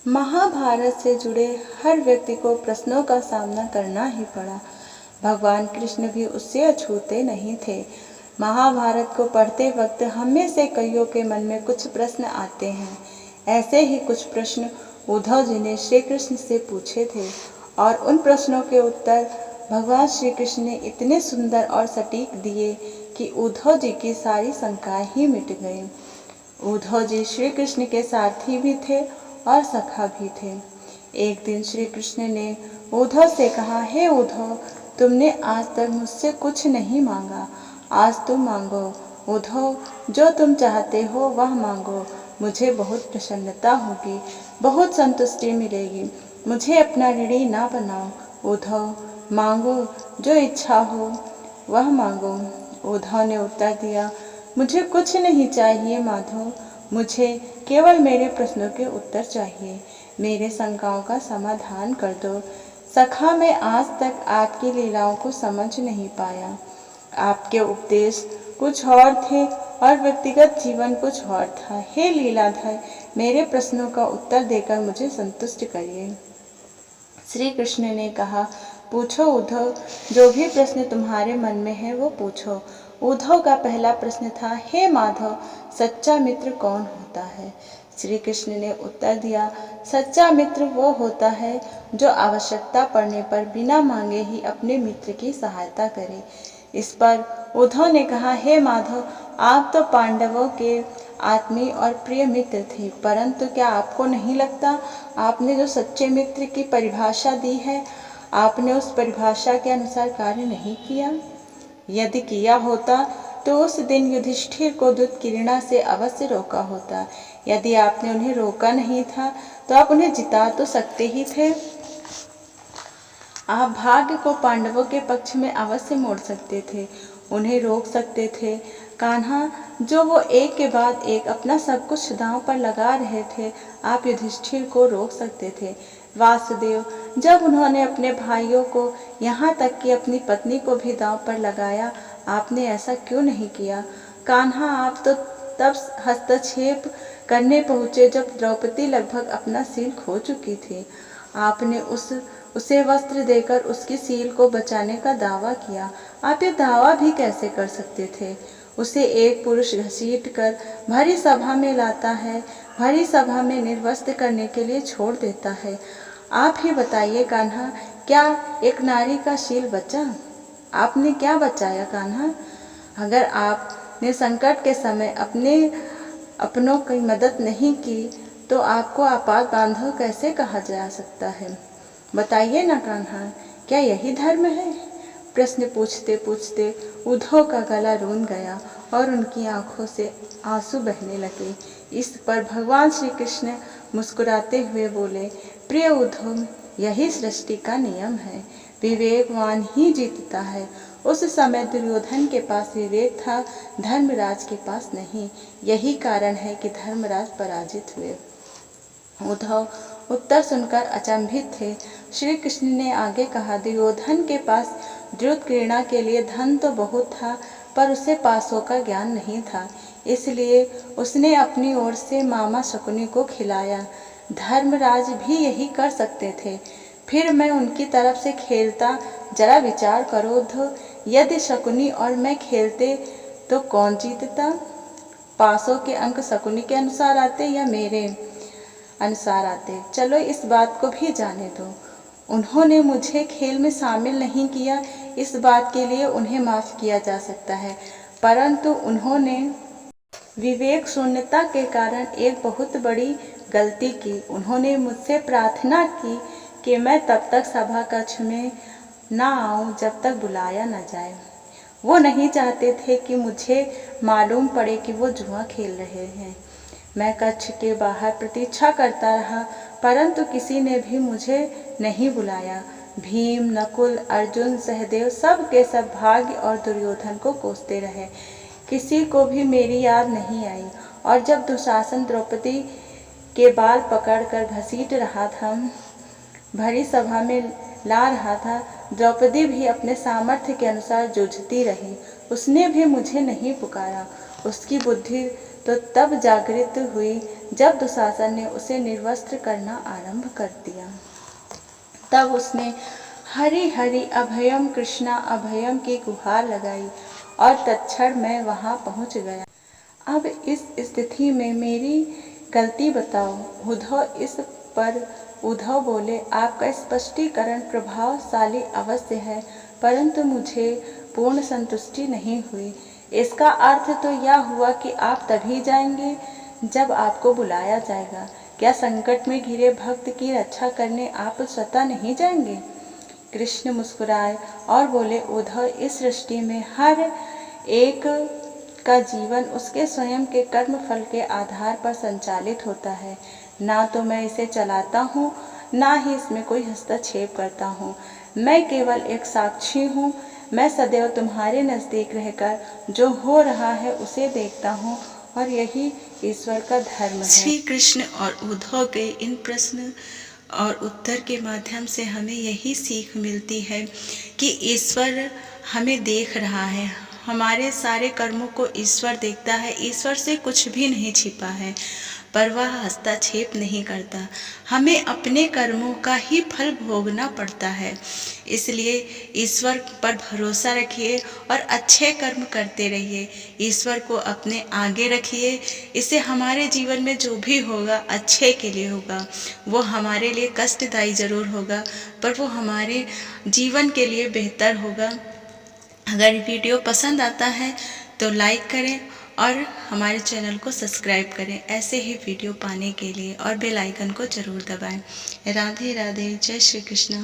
महाभारत से जुड़े हर व्यक्ति को प्रश्नों का सामना करना ही पड़ा। भगवान कृष्ण भी उससे अछूते नहीं थे। महाभारत को पढ़ते वक्त हम में से कईयों के मन में कुछ प्रश्न आते हैं। ऐसे ही कुछ प्रश्न उद्धव जी ने श्री कृष्ण से पूछे थे और उन प्रश्नों के उत्तर भगवान श्री कृष्ण ने इतने सुंदर और सटीक दिए कि उद्धव जी की सारी शंकाएं ही मिट गई। उद्धव जी श्री कृष्ण के सारथी भी थे और सखा भी थे। एक दिन श्री कृष्ण ने उद्धव से कहा, हे उद्धव, तुमने आज तक मुझसे कुछ नहीं मांगा, आज तुम मांगो। उद्धव, जो तुम चाहते हो वह मांगो, मुझे बहुत प्रसन्नता होगी, बहुत संतुष्टि मिलेगी। मुझे अपना ऋणी ना बनाओ। उद्धव, मांगो, जो इच्छा हो वह मांगो। उद्धव ने उत्तर दिया, मुझे कुछ नहीं चाहिए माधव, मुझे केवल मेरे प्रश्नों के उत्तर चाहिए। मेरे शंकाओं का समाधान कर दो। सखा, मैं आज तक आपकी लीलाओं को समझ नहीं पाया। आपके उपदेश कुछ और थे और व्यक्तिगत जीवन कुछ और था। हे लीलाधर, मेरे प्रश्नों का उत्तर देकर मुझे संतुष्ट करिए। श्री कृष्ण ने कहा, पूछो उद्धव, जो भी प्रश्न तुम्हारे मन में है वो पूछो। उद्धव का पहला प्रश्न था, हे माधव, सच्चा मित्र कौन होता है? श्री कृष्ण ने उत्तर दिया, सच्चा मित्र वो होता है जो आवश्यकता पड़ने पर बिना मांगे ही अपने मित्र की सहायता करे। इस पर उद्धव ने कहा, हे माधव, आप तो पांडवों के आत्मीय और प्रिय मित्र थे, परंतु क्या आपको नहीं लगता आपने जो सच्चे मित्र की परिभाषा दी है, आपने उस परिभाषा के अनुसार कार्य नहीं किया? यदि किया होता तो उस दिन युधिष्ठिर को दूत किरणा से अवश्य रोका होता। यदि आपने उन्हें रोका नहीं था तो आप उन्हें जिता तो सकते ही थे। आप भाग्य को पांडवों के पक्ष में अवश्य मोड़ सकते थे, उन्हें रोक सकते थे। कान्हा, जो वो एक के बाद एक अपना सब कुछ दांव पर लगा रहे थे, आप युधिष्ठिर को रोक सकते थे। वासुदेव, जब उन्होंने अपने भाइयों को, यहाँ तक कि अपनी पत्नी को भी दांव पर लगाया, आपने ऐसा क्यों नहीं किया? कान्हा, आप तो तब हस्तक्षेप करने पहुँचे जब द्रौपदी लगभग अपना सील खो चुकी थी। आपने उसे वस्त्र देकर उसकी सील को बचाने का दावा किया। आप ये दावा भी कैसे कर सकते थे? उसे एक पुरुष घसीट कर भरी सभा में लाता है, भरी सभा में निर्वस्त्र करने के लिए छोड़ देता है। आप ही बताइए कान्हा, क्या एक नारी का शील बचा? आपने क्या बचाया कान्हा? अगर आपने संकट के समय अपनों की मदद नहीं की तो आपको आपात बांधव कैसे कहा जा सकता है? बताइए ना कान्हा, क्या यही धर्म है? प्रश्न पूछते पूछते उद्धव का गला रूंध गया और उनकी आंखों से आंसू बहने लगे। इस पर भगवान श्री कृष्ण मुस्कुराते हुए बोले, प्रिय उद्धव, यही सृष्टि का नियम है, विवेकवान ही जीतता है। उस समय दुर्योधन के पास विवेक था, धर्मराज के पास नहीं। यही कारण है कि धर्मराज पराजित हुए। उद्धव उत्तर सुनकर अचंभित थे। श्री कृष्ण ने आगे कहा, दुर्योधन के पास द्रुत क्रीड़ा के लिए धन तो बहुत था, पर उसे पासों का ज्ञान नहीं था, इसलिए उसने अपनी ओर से मामा शकुनी को खिलाया। धर्मराज भी यही कर सकते थे, फिर मैं उनकी तरफ से खेलता। जरा विचार करो उद्धव, यदि शकुनी और मैं खेलते तो कौन जीतता? पासों के अंक शकुनी के अनुसार आते या मेरे अनुसार आते? चलो इस बात को भी जाने दो, उन्होंने मुझे खेल में शामिल नहीं किया, इस बात के लिए उन्हें माफ किया जा सकता है, परंतु उन्होंने विवेक शून्यता के कारण एक बहुत बड़ी गलती की। उन्होंने मुझसे प्रार्थना की कि मैं तब तक सभा कक्ष में ना आऊं जब तक बुलाया न जाए। वो नहीं चाहते थे कि मुझे मालूम पड़े कि वो जुआ खेल रहे हैं। मैं कक्ष के बाहर प्रतीक्षा करता रहा, परंतु किसी ने भी मुझे नहीं बुलाया। भीम, नकुल, अर्जुन, सहदेव सब के सब भाग्य और दुर्योधन को कोसते रहे, किसी को भी मेरी याद नहीं आई। और जब दुशासन द्रौपदी के बाल पकड़कर घसीट रहा था, भरी सभा में ला रहा था, द्रौपदी भी अपने सामर्थ्य के अनुसार जूझती रही, उसने भी मुझे नहीं पुकारा। उसकी बुद्धि तो तब जागृत हुई जब दुशासन ने उसे निर्वस्त्र करना आरंभ कर दिया। तब उसने हरि हरि अभयम कृष्णा अभयम की गुहार लगाई और तत्क्षण मैं वहां पहुंच गया। अब इस स्थिति में मेरी गलती बताओ। उद्धव बोले, आपका स्पष्टीकरण प्रभावशाली अवश्य है, परंतु मुझे पूर्ण संतुष्टि नहीं हुई। इसका अर्थ तो यह हुआ कि आप तभी जाएंगे जब आपको बुलाया जाएगा। क्या संकट में घिरे भक्त की रक्षा करने आप स्वतः नहीं जाएंगे? कृष्ण मुस्कुराए और बोले, उद्धव, इस सृष्टि में हर एक का जीवन उसके स्वयं के कर्म फल के आधार पर संचालित होता है। ना तो मैं इसे चलाता हूँ, ना ही इसमें कोई हस्तक्षेप करता हूँ। मैं केवल एक साक्षी हूँ। मैं सदैव तुम्हारे नज़दीक रहकर जो हो रहा है उसे देखता हूँ और यही ईश्वर का धर्म है। श्री कृष्ण और उद्धव के इन प्रश्न और उत्तर के माध्यम से हमें यही सीख मिलती है कि ईश्वर हमें देख रहा है। हमारे सारे कर्मों को ईश्वर देखता है। ईश्वर से कुछ भी नहीं छिपा है, पर वह हस्तक्षेप नहीं करता। हमें अपने कर्मों का ही फल भोगना पड़ता है। इसलिए ईश्वर पर भरोसा रखिए और अच्छे कर्म करते रहिए। ईश्वर को अपने आगे रखिए। इससे हमारे जीवन में जो भी होगा अच्छे के लिए होगा। वो हमारे लिए कष्टदायी जरूर होगा, पर वो हमारे जीवन के लिए बेहतर होगा। अगर वीडियो पसंद आता है तो लाइक करें और हमारे चैनल को सब्सक्राइब करें ऐसे ही वीडियो पाने के लिए, और बेल आइकन को ज़रूर दबाएं। राधे राधे, जय श्री कृष्ण।